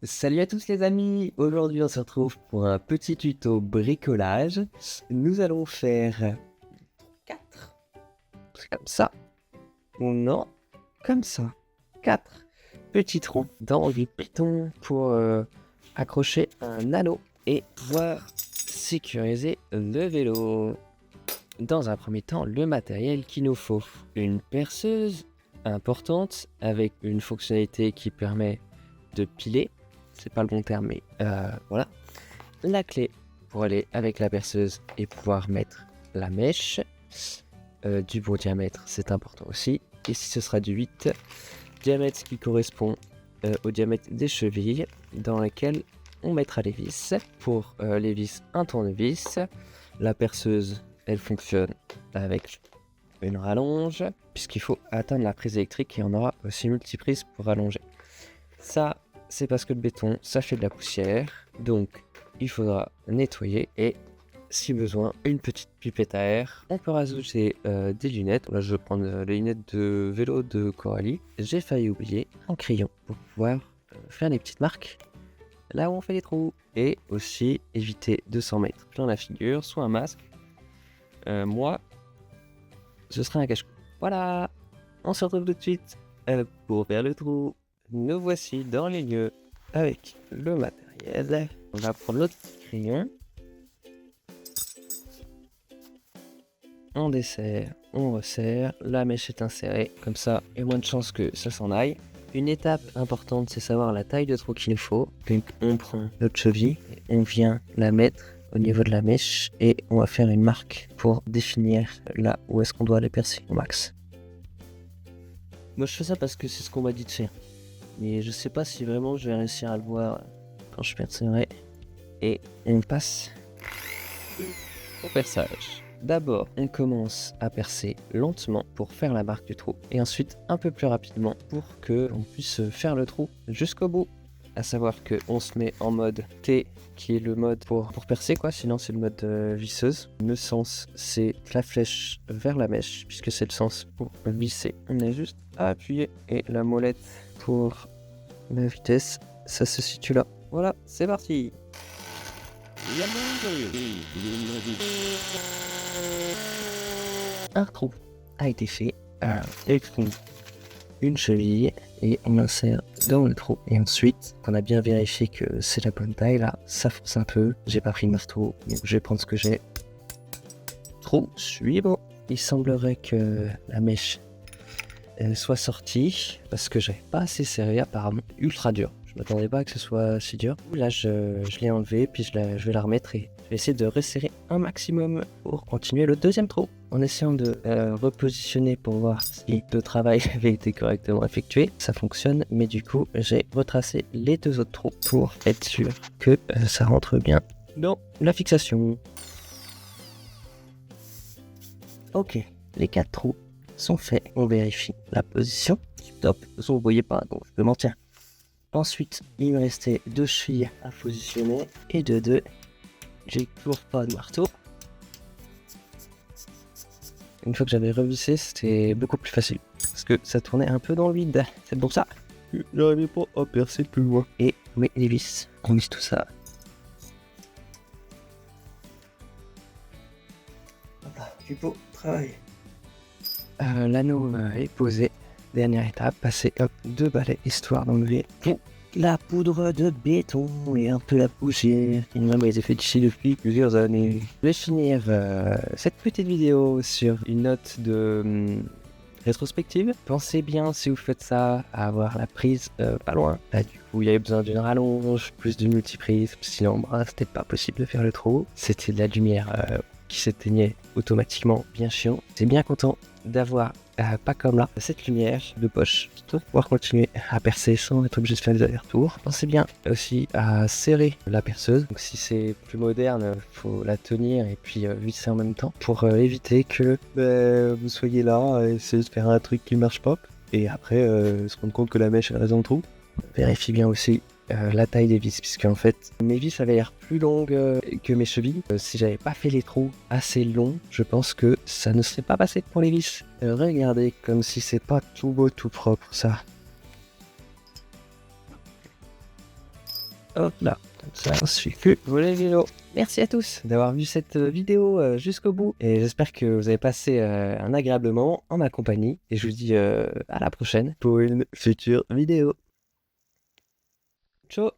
Salut à tous les amis, aujourd'hui on se retrouve pour un petit tuto bricolage. Nous allons faire 4, comme ça, ou non, comme ça, 4 petits trous dans du béton pour accrocher un anneau et pouvoir sécuriser le vélo. Dans un premier temps, le matériel qu'il nous faut, une perceuse importante avec une fonctionnalité qui permet de piler. C'est pas le bon terme, mais voilà. La clé pour aller avec la perceuse et pouvoir mettre la mèche. Du bon diamètre, c'est important aussi. Ici, ce sera du 8. Diamètre qui correspond au diamètre des chevilles, dans lequel on mettra les vis. Pour les vis, un tournevis. La perceuse, elle fonctionne avec une rallonge, puisqu'il faut atteindre la prise électrique et on aura aussi multiprise pour rallonger. Ça, c'est parce que le béton, ça fait de la poussière, donc il faudra nettoyer et, si besoin, une petite pipette à air. On peut rajouter des lunettes. Là, je vais prendre les lunettes de vélo de Coralie. J'ai failli oublier un crayon pour pouvoir faire des petites marques là où on fait les trous. Et aussi éviter de s'en mettre plein la figure, soit un masque. Moi, ce sera un cache-cou. Voilà, on se retrouve tout de suite pour faire le trou. Nous voici dans les lieux avec le matériel. On va prendre l'autre crayon. On desserre, on resserre. La mèche est insérée. Comme ça, il y a moins de chances que ça s'en aille. Une étape importante, c'est savoir la taille de trou qu'il nous faut. Donc, on prend notre cheville et on vient la mettre au niveau de la mèche et on va faire une marque pour définir là où est-ce qu'on doit aller percer au max. Moi, je fais ça parce que c'est ce qu'on m'a dit de faire. Mais je sais pas si vraiment je vais réussir à le voir quand je percerai. Et on passe au perçage. D'abord, on commence à percer lentement pour faire la marque du trou. Et ensuite, un peu plus rapidement pour que on puisse faire le trou jusqu'au bout. À savoir qu'on se met en mode T, qui est le mode pour percer, quoi. Sinon, c'est le mode visseuse. Le sens, c'est la flèche vers la mèche, puisque c'est le sens pour visser. On a juste à appuyer. Et la molette pour la vitesse, ça se situe là. Voilà, c'est parti. Un trou a été fait. Et une cheville et on l'insère dans le trou. Et ensuite, on a bien vérifié que c'est la bonne taille là. Ça force un peu. J'ai pas pris le marteau, donc je vais prendre ce que j'ai. Trou suivant. Il semblerait que la mèche soit sortie parce que j'avais pas assez serré, apparemment ultra dur. Je m'attendais pas que ce soit si dur. Là, je l'ai enlevé, puis je vais la remettre et je vais essayer de resserrer un maximum pour continuer le deuxième trou. En essayant de repositionner pour voir si le travail avait été correctement effectué. Ça fonctionne, mais du coup, j'ai retracé les deux autres trous pour être sûr que ça rentre bien dans la fixation. Ok, les 4 trous sont faits. On vérifie la position. Top, de toute façon, vous voyez pas, donc je peux mentir. Ensuite, il me restait 2 chevilles à positionner. Et de 2, j'ai toujours pas de marteau. Une fois que j'avais revissé, c'était beaucoup plus facile. Parce que ça tournait un peu dans le vide. C'est pour ça que j'arrivais pas à percer plus loin. Et on met les vis. On visse tout ça. Voilà, du beau travail. L'anneau est posé. Dernière étape, passer 2 balais histoire d'enlever la poudre de béton et un peu la poussière qui m'a été fait ici depuis plusieurs années. Je vais finir cette petite vidéo sur une note de rétrospective. Pensez bien, si vous faites ça, à avoir la prise pas loin. Là, du coup, il y avait besoin d'une rallonge, plus d'une multiprise. Sinon, c'était pas possible de faire le trou. C'était de la lumière qui s'éteignait automatiquement, bien chiant. C'est bien content d'avoir pas comme là, cette lumière de poche pour pouvoir continuer à percer sans être obligé de faire des allers-retours. Pensez bien aussi à serrer la perceuse. Donc si c'est plus moderne, faut la tenir et puis visser en même temps pour éviter que vous soyez là et essayer de faire un truc qui marche pas et après se rendre compte que la mèche est dans le trou. Vérifiez bien aussi la taille des vis, puisque en fait mes vis avaient l'air plus longues que mes chevilles. Si j'avais pas fait les trous assez longs, je pense que ça ne serait pas passé pour les vis. Regardez comme si c'est pas tout beau tout propre ça. Hop là, comme ça, on suffit plus. Voler vélo. Merci à tous d'avoir vu cette vidéo jusqu'au bout. Et j'espère que vous avez passé un agréable moment en ma compagnie. Et je vous dis à la prochaine pour une future vidéo. Ciao.